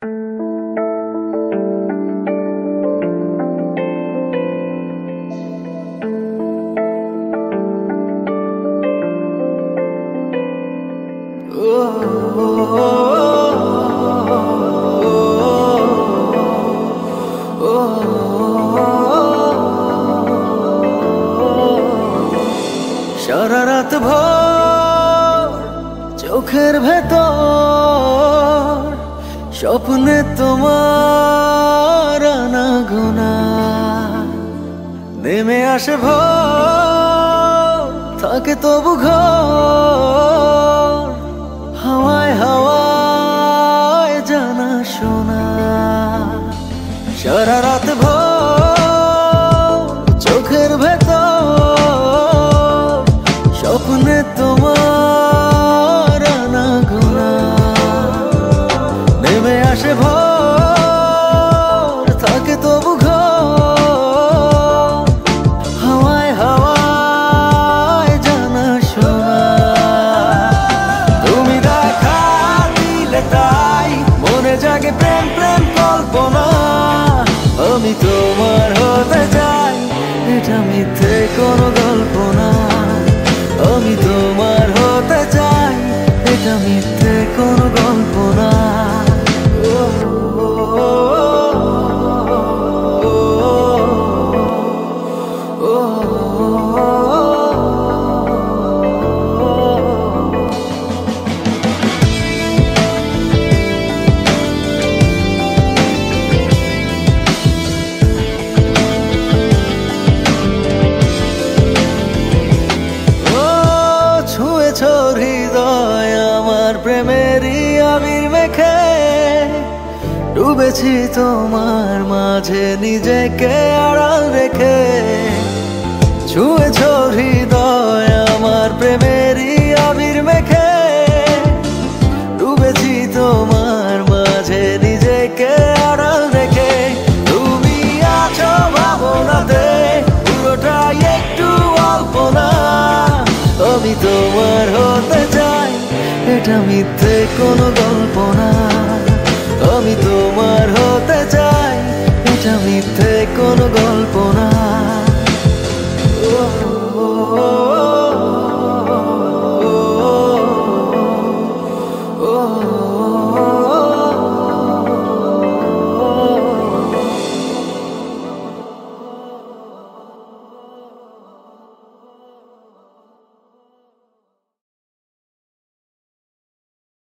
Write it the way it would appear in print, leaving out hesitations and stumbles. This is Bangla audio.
সারা রাত ভর চোখের ভেতর স্বপ্নে তোমার আনাগোনা নেমে আসে ভোর থাকে তবু ঘর হাওয়ায় হাওয়ায় জানা শোনা সারা রাত ভর চোখের ভেতর স্বপ্নে তোমার আনাগোনা নেমে আসে ভোর থাকে তবু ঘর হাওয়ায় হাওয়ায় জানা শোনা তুমি দেখা দিলে তাই মনে জাগে প্রেম প্রেম কল্পনা আমি তোমার হতে চাই এটা মিথ্যে কোনো গল্প না আমি তোমার হতে চাই এটা মিথ্যে কোনো গল্প না হৃদয় আমার প্রেমেরই আবির মেখে ডুবেছি তোমার মাঝে নিজেকে আড়াল রেখে ছুঁয়েছ হৃদয় আমার প্রেমেরই আবির মেখে ডুবেছি তোমার মাঝে নিজেকে আড়াল রেখে তুমি আছো ভাবনাতে পুরোটাই একটু অল্প না আমি তোমার হতে চাই এটা মিথ্যে কোনো গল্প না আমি তোমার হতে চাই এটা মিথ্যে কোনো গল্প না Oh